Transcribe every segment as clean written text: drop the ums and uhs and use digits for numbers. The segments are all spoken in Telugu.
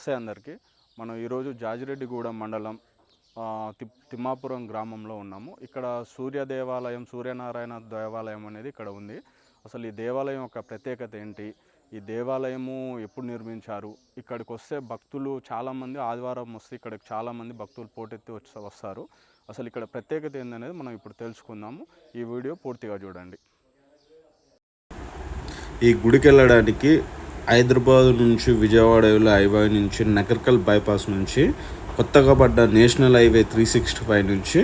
నమస్తే అందరికీ. మనం ఈరోజు జాజిరెడ్డిగూడెం మండలం తిమ్మాపురం గ్రామంలో ఉన్నాము. ఇక్కడ సూర్య దేవాలయం, సూర్యనారాయణ దేవాలయం అనేది ఇక్కడ ఉంది. అసలు ఈ దేవాలయం యొక్క ప్రత్యేకత ఏంటి, ఈ దేవాలయము ఎప్పుడు నిర్మించారు, ఇక్కడికి వస్తే భక్తులు చాలామంది ఆదివారం వస్తే ఇక్కడికి చాలామంది భక్తులు పోటెత్తి వస్తారు. అసలు ఇక్కడ ప్రత్యేకత ఏందనేది మనం ఇప్పుడు తెలుసుకుందాము. ఈ వీడియో పూర్తిగా చూడండి. ఈ గుడికి వెళ్ళడానికి హైదరాబాద్ నుంచి, విజయవాడ హైవే నుంచి, నకర్కల్ బైపాస్ నుంచి, కొత్తగా పడ్డ నేషనల్ హైవే 365 నుంచి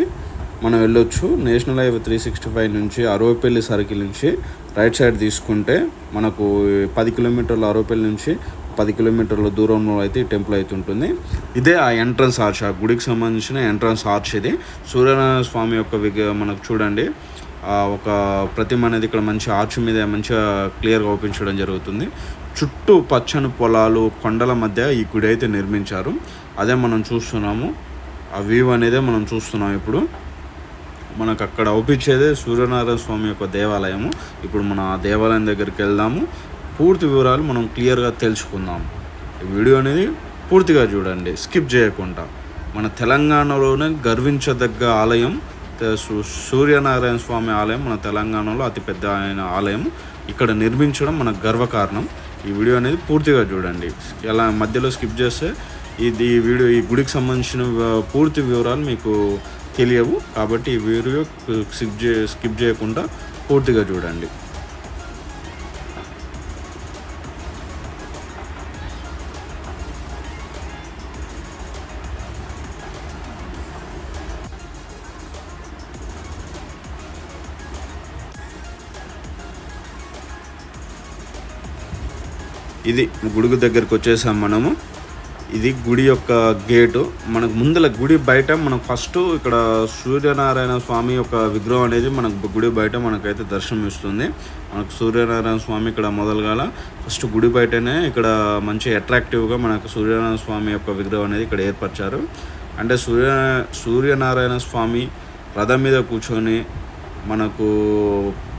మనం వెళ్ళొచ్చు. నేషనల్ హైవే 365 నుంచి అరవపల్లి సర్కిల్ నుంచి రైట్ సైడ్ తీసుకుంటే మనకు 10 కిలోమీటర్ల అరవపల్లి నుంచి 10 కిలోమీటర్ల దూరంలో అయితే ఈ టెంపుల్ అయితే ఉంటుంది. ఇదే ఆ ఎంట్రన్స్ ఆర్చ్, ఆ గుడికి సంబంధించిన ఎంట్రన్స్ ఆర్చ్. ఇది సూర్యనారాయణ స్వామి యొక్క మనకు చూడండి ఒక ప్రతిమ అనేది ఇక్కడ మంచి ఆర్చ్ మీద మంచిగా క్లియర్గా ఓపించడం జరుగుతుంది. చుట్టూ పచ్చని పొలాలు, కొండల మధ్య ఈ గుడి అయితే నిర్మించారు. అదే మనం చూస్తున్నాము, ఆ వ్యూ అనేదే మనం చూస్తున్నాం. ఇప్పుడు మనకు అక్కడ ఓపించేదే సూర్యనారాయణ స్వామి యొక్క దేవాలయము. ఇప్పుడు మనం ఆ దేవాలయం దగ్గరికి వెళ్దాము, పూర్తి వివరాలు మనం క్లియర్గా తెలుసుకుందాము. ఈ వీడియో అనేది పూర్తిగా చూడండి, స్కిప్ చేయకుండా. మన తెలంగాణలోనే గర్వించదగ్గ ఆలయం సూర్యనారాయణ స్వామి ఆలయం. మన తెలంగాణలో అతిపెద్ద అయిన ఆలయం ఇక్కడ నిర్మించడం మన గర్వకారణం. ఈ వీడియో అనేది పూర్తిగా చూడండి, ఎలా మధ్యలో స్కిప్ చేస్తే ఈ వీడియో, ఈ గుడికి సంబంధించిన పూర్తి వివరాలు మీకు తెలియవు. కాబట్టి ఈ వీడియో స్కిప్ చేయకుండా పూర్తిగా చూడండి. ఇది గుడి దగ్గరికి వచ్చేసాం మనము. ఇది గుడి యొక్క గేటు. మనకు ముందల గుడి బయట మనకు ఫస్ట్ ఇక్కడ సూర్యనారాయణ స్వామి యొక్క విగ్రహం అనేది మనకు గుడి బయట మనకైతే దర్శనం ఇస్తుంది. మనకు సూర్యనారాయణ స్వామి ఇక్కడ మొదలుగాల ఫస్ట్ గుడి బయటనే ఇక్కడ మంచి అట్రాక్టివ్గా మనకు సూర్యనారాయణ స్వామి యొక్క విగ్రహం అనేది ఇక్కడ ఏర్పరిచారు. అంటే సూర్యనారాయణ స్వామి రథం మీద కూర్చొని మనకు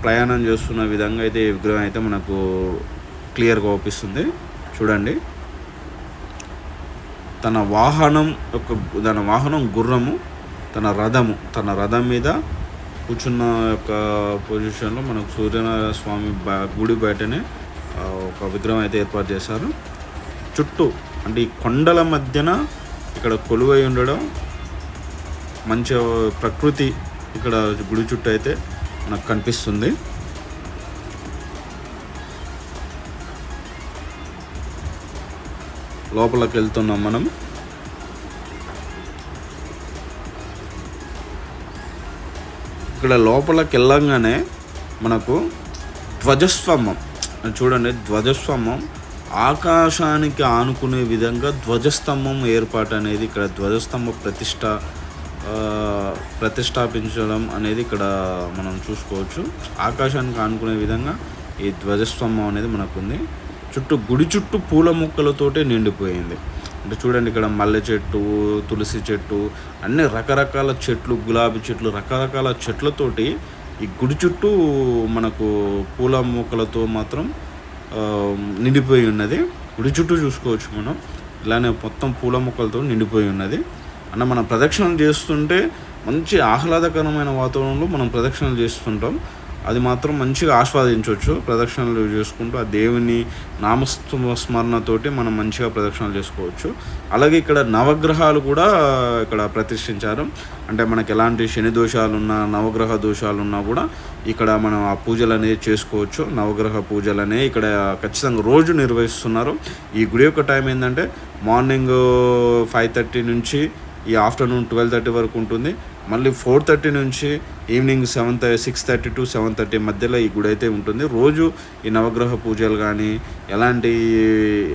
ప్రయాణం చేస్తున్న విధంగా అయితే ఈ విగ్రహం అయితే మనకు క్లియర్గా ఓపిస్తుంది. చూడండి, తన వాహనం గుర్రము, తన రథం మీద కూర్చున్న యొక్క పొజిషన్లో మనకు సూర్యనారాయణ స్వామి గుడి బయటనే ఒక విగ్రహం అయితే ఏర్పాటు చేశారు. చుట్టూ అంటే ఈ కొండల మధ్యన ఇక్కడ కొలువై ఉండడం, మంచి ప్రకృతి ఇక్కడ గుడి చుట్టూ అయితే మనకు కనిపిస్తుంది. లోపలికి వెళ్తున్నాం మనం. ఇక్కడ లోపలికి వెళ్ళంగానే మనకు ధ్వజస్తంభం చూడండి, ధ్వజస్తంభం ఆకాశానికి ఆనుకునే విధంగా ధ్వజస్తంభం ఏర్పాటు అనేది ఇక్కడ ధ్వజస్తంభ ప్రతిష్టాపించడం అనేది ఇక్కడ మనం చూసుకోవచ్చు. ఆకాశానికి ఆనుకునే విధంగా ఈ ధ్వజస్తంభం అనేది మనకుంది. గుడి చుట్టూ పూల మొక్కలతోటే నిండిపోయింది. అంటే చూడండి, ఇక్కడ మల్లె చెట్టు, తులసి చెట్టు, అన్ని రకరకాల చెట్లు, గులాబీ చెట్లు, రకరకాల చెట్లతోటి ఈ గుడి చుట్టూ మనకు పూల మొక్కలతో మాత్రం నిండిపోయి ఉన్నది. గుడి చుట్టూ చూసుకోవచ్చు మనం, ఇలానే మొత్తం పూల మొక్కలతో నిండిపోయి ఉన్నది. అన్న మనం ప్రదక్షిణలు చేస్తుంటే మంచి ఆహ్లాదకరమైన వాతావరణంలో మనం ప్రదక్షిణలు చేస్తుంటాం. అది మాత్రం మంచిగా ఆస్వాదించవచ్చు. ప్రదక్షిణలు చేసుకుంటూ ఆ దేవుని నామస్మరణతోటి మనం మంచిగా ప్రదక్షిణలు చేసుకోవచ్చు. అలాగే ఇక్కడ నవగ్రహాలు కూడా ఇక్కడ ప్రతిష్ఠించారు. అంటే మనకి ఎలాంటి శని దోషాలున్నా, నవగ్రహ దోషాలున్నా కూడా ఇక్కడ మనం ఆ పూజలు అనేది చేసుకోవచ్చు. నవగ్రహ పూజలు అనేవి ఇక్కడ ఖచ్చితంగా రోజు నిర్వహిస్తున్నారు. ఈ గుడి యొక్క టైం ఏంటంటే మార్నింగ్ 5:30 నుంచి ఈ ఆఫ్టర్నూన్ 12:30 వరకు ఉంటుంది. మళ్ళీ 4:30 నుంచి ఈవినింగ్ 6:30 to 7:30 మధ్యలో ఈ గుడి అయితే ఉంటుంది. రోజు ఈ నవగ్రహ పూజలు కానీ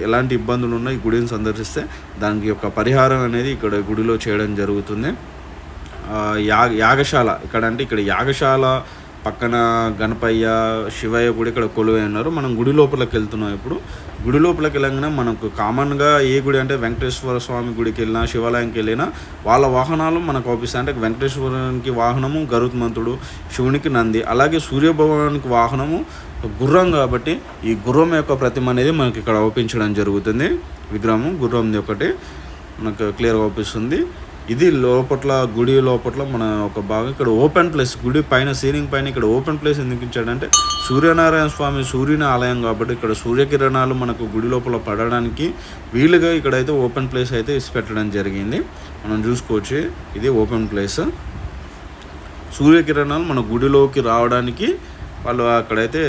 ఎలాంటి ఇబ్బందులు ఉన్నా ఈ గుడిని సందర్శిస్తే దానికి యొక్క పరిహారం అనేది ఇక్కడ గుడిలో చేయడం జరుగుతుంది. యాగశాల ఇక్కడ యాగశాల పక్కన గణపయ్య, శివయ్య కూడా ఇక్కడ కొలువై ఉన్నారు. మనం గుడి లోపలికి వెళ్తున్నాం. ఇప్పుడు గుడి లోపలికి వెళ్ళగానే మనకు కామన్గా ఏ గుడి అంటే వెంకటేశ్వర స్వామి గుడికి వెళ్ళినా, శివాలయంకి వెళ్ళినా వాళ్ళ వాహనాలు మనకు అవుపిస్తాయి. అంటే వెంకటేశ్వరానికి వాహనము గరుత్మంతుడు, శివునికి నంది, అలాగే సూర్యభగవానికి వాహనము గుర్రం. కాబట్టి ఈ గుర్రం యొక్క ప్రతిమ అనేది మనకి ఇక్కడ అవుపించడం జరుగుతుంది. విగ్రహము గుర్రంది ఒకటి మనకు క్లియర్గా అవుపిస్తుంది. ఇది లోపట్ల గుడి లోపట్ల మన ఒక భాగం. ఇక్కడ ఓపెన్ ప్లేస్, గుడి పైన సీలింగ్ పైన ఇక్కడ ఓపెన్ ప్లేస్ ఎందుకు ఇచ్చాడంటే సూర్యనారాయణ స్వామి సూర్యుని ఆలయం కాబట్టి ఇక్కడ సూర్యకిరణాలు మనకు గుడి లోపల పడడానికి వీలుగా ఇక్కడైతే ఓపెన్ ప్లేస్ అయితే ఇసి పెట్టడం జరిగింది. మనం చూసుకోవచ్చు, ఇది ఓపెన్ ప్లేస్. సూర్యకిరణాలు మన గుడిలోకి రావడానికి వాళ్ళు అక్కడైతే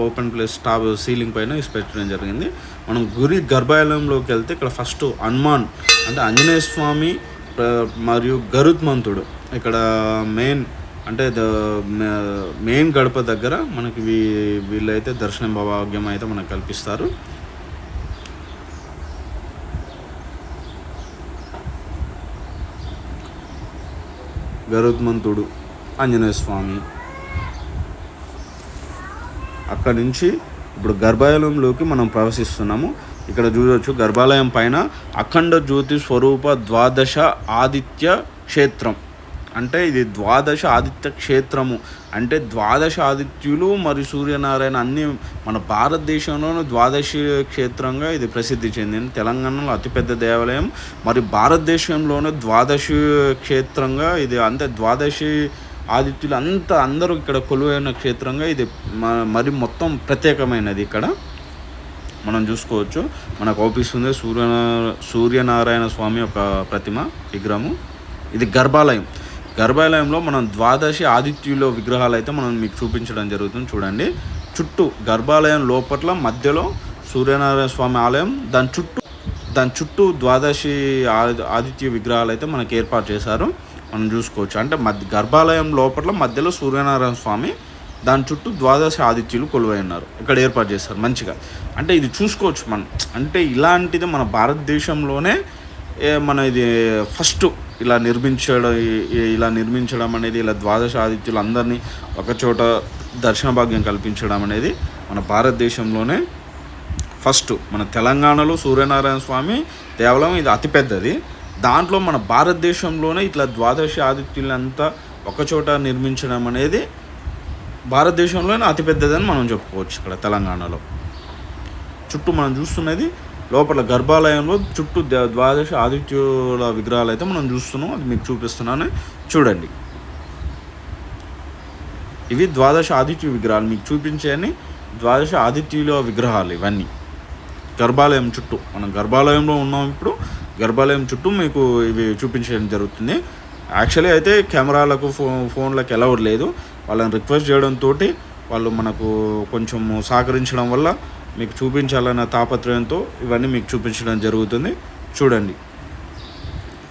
ఓపెన్ ప్లేస్ టాప్ సీలింగ్ పైన ఇసి పెట్టడం జరిగింది. మనం గుడి గర్భాలయంలోకి వెళ్తే ఇక్కడ ఫస్ట్ హనుమాన్ అంటే ఆంజనేయ స్వామి మరియు గరుత్మంతుడు ఇక్కడ మెయిన్ అంటే మెయిన్ గడప దగ్గర మనకి వీళ్ళైతే దర్శనం భాగ్యం అయితే మనకు కల్పిస్తారు. గరుత్మంతుడు, ఆంజనేయ స్వామి. అక్కడి నుంచి ఇప్పుడు గర్భాలయంలోకి మనం ప్రవేశిస్తున్నాము. ఇక్కడ చూడవచ్చు గర్భాలయం పైన అఖండ జ్యోతి స్వరూప ద్వాదశ ఆదిత్య క్షేత్రం. అంటే ఇది ద్వాదశ ఆదిత్య క్షేత్రము అంటే ద్వాదశ ఆదిత్యులు మరియు సూర్యనారాయణ అన్ని మన భారతదేశంలోనూ ద్వాదశి క్షేత్రంగా ఇది ప్రసిద్ధి చెందింది. తెలంగాణలో అతిపెద్ద దేవాలయం మరియు భారతదేశంలోనే ద్వాదశి క్షేత్రంగా ఇది. అంతే ద్వాదశి ఆదిత్యులు అందరూ ఇక్కడ కొలువైన క్షేత్రంగా ఇది మరి మొత్తం ప్రత్యేకమైనది. ఇక్కడ మనం చూసుకోవచ్చు, మనకు అవుపిస్తుంది సూర్యనారాయణ స్వామి యొక్క ప్రతిమ విగ్రహము. ఇది గర్భాలయం. గర్భాలయంలో మనం ద్వాదశి ఆదిత్యుల విగ్రహాలు అయితే మనం మీకు చూపించడం జరుగుతుంది. చూడండి, చుట్టూ గర్భాలయం లోపట్ల మధ్యలో సూర్యనారాయణ స్వామి ఆలయం, దాని చుట్టూ ద్వాదశి ఆదిత్య విగ్రహాలు అయితే మనకి ఏర్పాటు చేశారు. మనం చూసుకోవచ్చు, అంటే గర్భాలయం లోపల మధ్యలో సూర్యనారాయణ స్వామి, దాని చుట్టూ ద్వాదశ ఆదిత్యులు కొలువై ఉన్నారు. ఇక్కడ ఏర్పాటు చేస్తారు మంచిగా. అంటే ఇది చూసుకోవచ్చు మనం. అంటే ఇలాంటిది మన భారతదేశంలోనే మన ఇది ఫస్ట్ ఇలా నిర్మించడం అనేది, ఇలా ద్వాదశ ఆదిత్యులు అందరినీ ఒకచోట దర్శన భాగ్యం కల్పించడం అనేది మన భారతదేశంలోనే ఫస్ట్. మన తెలంగాణలో సూర్యనారాయణ స్వామి దేవాలయం ఇది అతిపెద్దది. దాంట్లో మన భారతదేశంలోనే ఇట్లా ద్వాదశి ఆదిత్యులంతా ఒకచోట నిర్మించడం అనేది భారతదేశంలోనే అతిపెద్దదని మనం చెప్పుకోవచ్చు. ఇక్కడ తెలంగాణలో చుట్టూ మనం చూస్తున్నది లోపల గర్భాలయంలో చుట్టూ ద్వాదశ ఆదిత్యుల విగ్రహాలు అయితే మనం చూస్తున్నాం. అది మీకు చూపిస్తున్నాను, చూడండి. ఇవి ద్వాదశ ఆదిత్య విగ్రహాలు, మీకు చూపించేయని ద్వాదశ ఆదిత్యుల విగ్రహాలు ఇవన్నీ. గర్భాలయం చుట్టూ, మనం గర్భాలయంలో ఉన్నాం ఇప్పుడు. గర్భాలయం చుట్టూ మీకు ఇవి చూపించడం జరుగుతుంది. యాక్చువల్లీ అయితే కెమెరాలకు ఫోన్లకు అలౌడ్ లేదు. వాళ్ళని రిక్వెస్ట్ చేయడంతో వాళ్ళు మనకు కొంచెం సహకరించడం వల్ల మీకు చూపించాలన్న తాపత్రయంతో ఇవన్నీ మీకు చూపించడం జరుగుతుంది. చూడండి,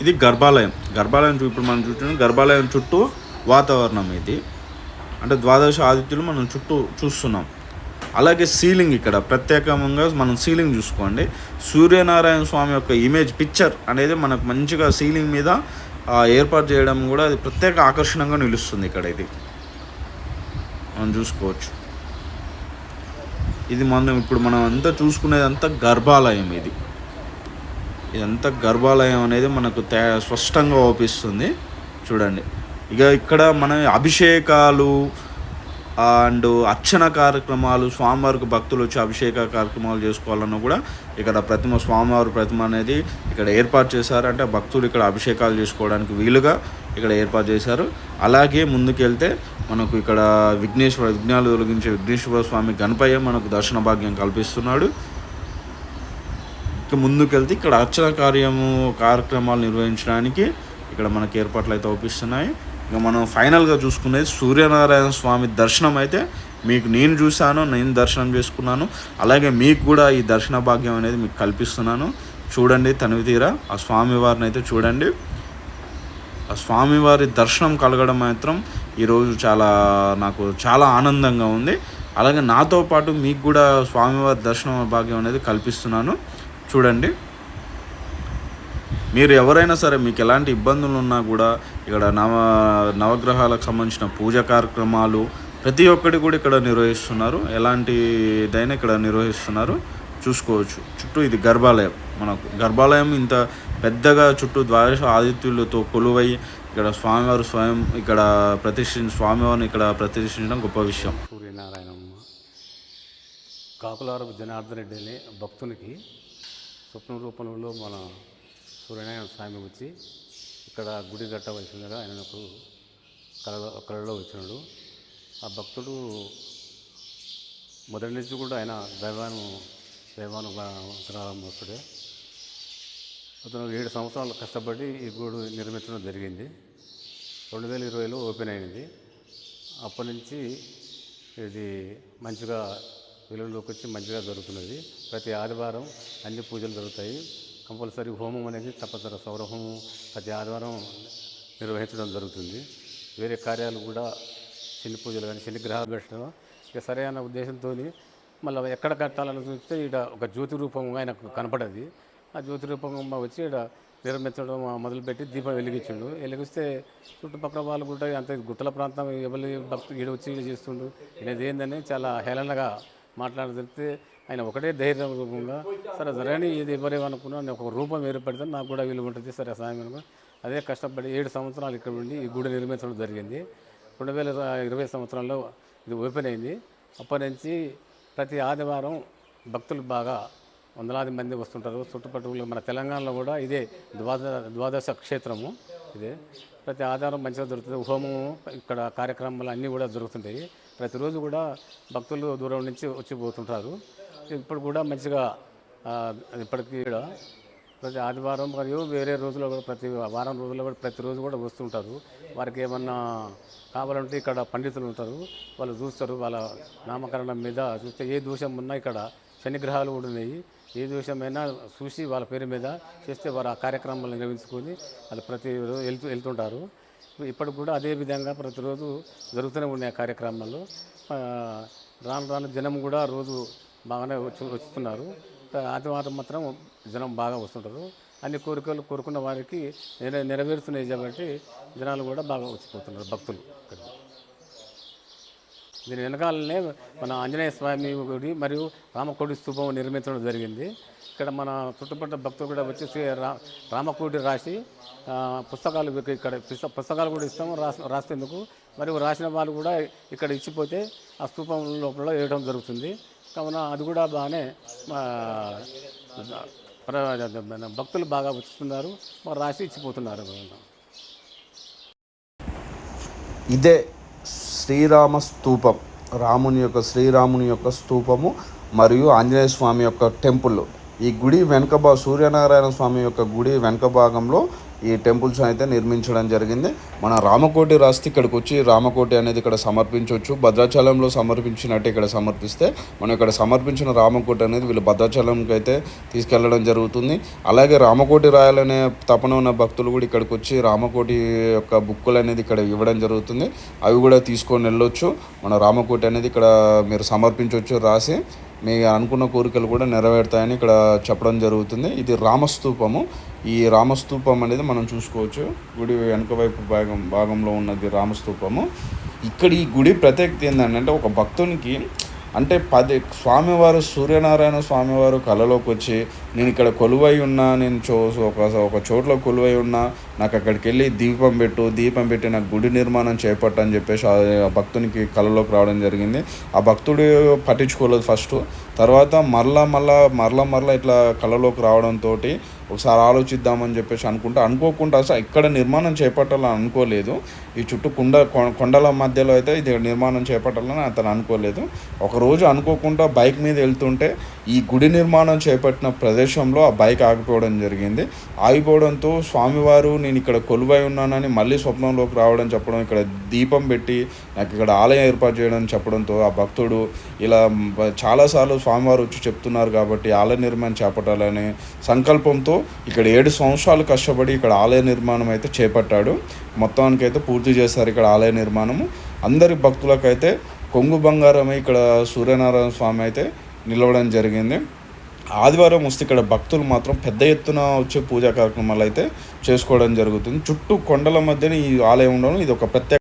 ఇది గర్భాలయం. ఇప్పుడు మనం చూస్తున్నాం గర్భాలయం చుట్టూ వాతావరణం ఇది. అంటే ద్వాదశ ఆదిత్యులు మనం చుట్టూ చూస్తున్నాం. అలాగే సీలింగ్, ఇక్కడ ప్రత్యేకంగా మనం సీలింగ్ చూసుకోండి. సూర్యనారాయణ స్వామి యొక్క ఇమేజ్ పిక్చర్ అనేది మనకు మంచిగా సీలింగ్ మీద ఏర్పాటు చేయడం కూడా అది ప్రత్యేక ఆకర్షణగా నిలుస్తుంది. ఇక్కడ ఇది మనం చూసుకోవచ్చు. ఇది ఇప్పుడు మనం అంతా చూసుకునేదంతా గర్భాలయం. ఇదంతా గర్భాలయం అనేది మనకు స్పష్టంగా అవుపిస్తుంది. చూడండి, ఇక ఇక్కడ మన అభిషేకాలు అండ్ అర్చన కార్యక్రమాలు, స్వామివారికి భక్తులు వచ్చి అభిషేక కార్యక్రమాలు చేసుకోవాలన్నా కూడా ఇక్కడ స్వామివారి ప్రతిమ అనేది ఇక్కడ ఏర్పాటు చేశారు. అంటే భక్తులు ఇక్కడ అభిషేకాలు చేసుకోవడానికి వీలుగా ఇక్కడ ఏర్పాటు చేశారు. అలాగే ముందుకెళ్తే మనకు ఇక్కడ విఘ్నాలు తొలగించే విఘ్నేశ్వర స్వామి గణపయ్య మనకు దర్శన భాగ్యం కల్పిస్తున్నాడు. ఇక ముందుకెళ్తే ఇక్కడ అర్చన కార్యక్రమాలు నిర్వహించడానికి ఇక్కడ మనకు ఏర్పాట్లు అయితే అవుపిస్తున్నాయి. ఇక మనం ఫైనల్గా చూసుకునేది సూర్యనారాయణ స్వామి దర్శనం అయితే మీకు నేను చూశాను, నేను దర్శనం చేసుకున్నాను. అలాగే మీకు కూడా ఈ దర్శన భాగ్యం అనేది మీకు కల్పిస్తున్నాను. చూడండి, తనివి తీరా ఆ స్వామివారిని అయితే చూడండి. ఆ స్వామివారి దర్శనం కలగడం మాత్రం ఈరోజు నాకు చాలా ఆనందంగా ఉంది. అలాగే నాతో పాటు మీకు కూడా స్వామివారి దర్శనం భాగ్యం అనేది కల్పిస్తున్నాను. చూడండి, మీరు ఎవరైనా సరే మీకు ఎలాంటి ఇబ్బందులు ఉన్నా కూడా ఇక్కడ నవగ్రహాలకు సంబంధించిన పూజ కార్యక్రమాలు ప్రతి ఒక్కటి కూడా ఇక్కడ నిర్వహిస్తున్నారు. ఎలాంటిదైనా ఇక్కడ నిర్వహిస్తున్నారు, చూసుకోవచ్చు. చుట్టూ ఇది గర్భాలయం. మనకు గర్భాలయం ఇంత పెద్దగా చుట్టూ ద్వాదశ ఆదిత్యులతో కొలువై ఇక్కడ స్వామివారు స్వయం ఇక్కడ స్వామివారిని ఇక్కడ ప్రతిష్ఠించడం గొప్ప విషయం. సూర్యనారాయణమ్మ కాకులారపు జనార్దన్ రెడ్డి అనే భక్తునికి స్వప్న రూపంలో మన సూర్యనారాయణ స్వామి వచ్చి ఇక్కడ గుడి కట్టవలసిందిగా ఆయనకు కళలో వచ్చినాడు. ఆ భక్తుడు మొదటి నుంచి కూడా ఆయన దైవానుగ్రహమస్తుడే. అతను 7 సంవత్సరాలు కష్టపడి ఈ గుడి నిర్మించడం జరిగింది. 2020లో ఓపెన్ అయింది. అప్పటి నుంచి ఇది మంచిగా వెలుగులోకి వచ్చి మంచిగా జరుగుతున్నది. ప్రతి ఆదివారం అన్ని పూజలు జరుగుతాయి. కంపల్సరీ హోమం అనేది తప్పనిసరి సౌర హోమం ప్రతి ఆదివారం నిర్వహించడం జరుగుతుంది. వేరే కార్యాలు కూడా శని పూజలు కానీ శని గ్రహాలు పెట్టడం ఇక సరైన ఉద్దేశంతో మళ్ళీ ఎక్కడ కట్టాలని చూస్తే ఇక్కడ ఒక జ్యోతి రూపంగా ఆయనకు కనపడది. ఆ జ్యోతి రూపంగా వచ్చి ఇక్కడ నిర్మించడం మొదలుపెట్టి దీపం వెలిగిస్తే చుట్టుపక్కల వాళ్ళు కూడా అంత గుట్టల ప్రాంతం ఎవరి భక్తులు ఈడ వచ్చి చేస్తుండు ఇది ఏందని చాలా హేళనగా మాట్లాడితే ఆయన ఒకటే ధైర్య రూపంగా సరే ఇది ఎవరేమనుకున్నా నేను ఒక రూపం ఏర్పడితే నాకు కూడా విలువ ఉంటుంది. సరే సాయం అదే కష్టపడి 7 సంవత్సరాలు ఇక్కడ ఉండి ఈ గుడి నిర్మించడం జరిగింది. 2020 సంవత్సరంలో ఇది ఓపెన్ అయింది. అప్పటి నుంచి ప్రతి ఆదివారం భక్తులు బాగా వందలాది మంది వస్తుంటారు. చుట్టుపక్కల మన తెలంగాణలో కూడా ఇదే ద్వాదశ క్షేత్రము ఇదే. ప్రతి ఆధారం మంచిగా దొరుకుతుంది. హోమము ఇక్కడ కార్యక్రమాలు అన్నీ కూడా జరుగుతుంటాయి. ప్రతిరోజు కూడా భక్తులు దూరం నుంచి వచ్చి పోతుంటారు. ఇప్పుడు కూడా మంచిగా ఇప్పటికీ కూడా ప్రతి ఆదివారం మరియు వేరే రోజుల్లో కూడా ప్రతి వారం రోజుల్లో కూడా ప్రతిరోజు కూడా వస్తుంటారు. వారికి ఏమన్నా కావాలంటే ఇక్కడ పండితులు ఉంటారు, వాళ్ళు చూస్తారు. వాళ్ళ నామకరణం మీద చూస్తే ఏ దోషం ఉన్నా ఇక్కడ శనిగ్రహాలు కూడా ఉన్నాయి. ఏ దోషమైనా చూసి వాళ్ళ పేరు మీద చేస్తే వారు ఆ కార్యక్రమాలు నిర్వహించుకొని వాళ్ళు ప్రతిరోజు వెళ్తుంటారు. ఇప్పటికి కూడా అదే విధంగా ప్రతిరోజు జరుగుతూనే ఉన్నాయి కార్యక్రమాలు. రాను జనం కూడా రోజు బాగానే వస్తున్నారు. ఆదివారం మాత్రం జనం బాగా వస్తుంటారు. అన్ని కోరికలు కోరుకున్న వారికి నెరవేరుతున్నాయి కాబట్టి జనాలు కూడా బాగా వచ్చిపోతున్నారు భక్తులు. దీని వెనకాలనే మన ఆంజనేయ స్వామి గుడి మరియు రామకోటి స్తూపం నిర్మించడం జరిగింది. ఇక్కడ మన చుట్టుపక్కల భక్తులు కూడా వచ్చేసి రామకోటి రాసి పుస్తకాలు ఇక్కడ పుస్తకాలు కూడా ఇస్తాము రాసేందుకు. మరియు రాసిన వాళ్ళు కూడా ఇక్కడ ఇచ్చిపోతే ఆ స్తూపం లోపల వేయడం జరుగుతుంది. కావున అది కూడా బాగానే భక్తులు బాగా వస్తున్నారు, రాసి ఇచ్చిపోతున్నారు. ఇదే శ్రీరామ స్తూపం, శ్రీరాముని యొక్క స్తూపము మరియు ఆంజనేయ స్వామి యొక్క టెంపుల్. ఈ గుడి వెనుక సూర్యనారాయణ స్వామి యొక్క గుడి వెనుక భాగంలో ఈ టెంపుల్స్ అయితే నిర్మించడం జరిగింది. మన రామకోటి రాస్తే ఇక్కడికి వచ్చి రామకోటి అనేది ఇక్కడ సమర్పించవచ్చు. భద్రాచలంలో సమర్పించినట్టు ఇక్కడ సమర్పిస్తే మనం ఇక్కడ సమర్పించిన రామకోటి అనేది వీళ్ళు భద్రాచలంకి అయితే తీసుకెళ్లడం జరుగుతుంది. అలాగే రామకోటి రాయాలనే తపన ఉన్న భక్తులు కూడా ఇక్కడికి వచ్చి రామకోటి యొక్క బుక్కులు అనేది ఇక్కడ ఇవ్వడం జరుగుతుంది. అవి కూడా తీసుకొని వెళ్ళొచ్చు. మన రామకోటి అనేది ఇక్కడ మీరు సమర్పించవచ్చు రాసి. మీ అనుకున్న కోరికలు కూడా నెరవేరుతాయని ఇక్కడ చెప్పడం జరుగుతుంది. ఇది రామస్తూపము. ఈ రామస్తూపం అనేది మనం చూసుకోవచ్చు. గుడి వెనుక వైపు భాగంలో ఉన్నది రామస్తూపము. ఇక్కడ ఈ గుడి ప్రత్యేకత ఏంటంటే ఒక భక్తునికి అంటే స్వామివారు సూర్యనారాయణ స్వామివారు కళలోకి వచ్చి నేను ఇక్కడ కొలువై ఉన్నా, నేను ఒక చోట్ల కొలువై ఉన్నా, నాకు అక్కడికి వెళ్ళి దీపం పెట్టి నాకు గుడి నిర్మాణం చేపట్టని చెప్పేసి ఆ భక్తునికి కళలోకి రావడం జరిగింది. ఆ భక్తుడు పట్టించుకోలేదు ఫస్ట్. తర్వాత మరలా ఇట్లా కళలోకి రావడంతో ఒకసారి ఆలోచిద్దామని చెప్పేసి అనుకోకుండా అసలు ఇక్కడ నిర్మాణం చేపట్టాలని అనుకోలేదు. ఈ చుట్టూ కొండల మధ్యలో అయితే ఇది నిర్మాణం చేపట్టాలని అతను అనుకోలేదు. ఒకరోజు అనుకోకుండా బైక్ మీద వెళ్తుంటే ఈ గుడి నిర్మాణం చేపట్టిన ప్రదేశంలో ఆ బైక్ ఆగిపోవడం జరిగింది. ఆగిపోవడంతో స్వామివారు నేను ఇక్కడ కొలువై ఉన్నానని మళ్ళీ స్వప్నంలోకి రావడం చెప్పడం, ఇక్కడ దీపం పెట్టి నాకు ఇక్కడ ఆలయం ఏర్పాటు చేయడం చెప్పడంతో ఆ భక్తుడు ఇలా చాలాసార్లు స్వామివారు వచ్చి చెప్తున్నారు కాబట్టి ఆలయ నిర్మాణం చేపట్టాలనే సంకల్పంతో ఇక్కడ 7 సంవత్సరాలు కష్టపడి ఇక్కడ ఆలయ నిర్మాణం అయితే చేపట్టాడు. మొత్తానికైతే పూర్తి చేస్తారు ఇక్కడ ఆలయ నిర్మాణము. అందరి భక్తులకైతే కొంగు బంగారమై ఇక్కడ సూర్యనారాయణ స్వామి అయితే నిలవడం జరిగింది. ఆదివారం వస్తే ఇక్కడ భక్తులు మాత్రం పెద్ద ఎత్తున వచ్చే పూజా కార్యక్రమాలు అయితే చేసుకోవడం జరుగుతుంది. చుట్టూ కొండల మధ్యన ఈ ఆలయం ఉండడం ఇది ఒక ప్రత్యేక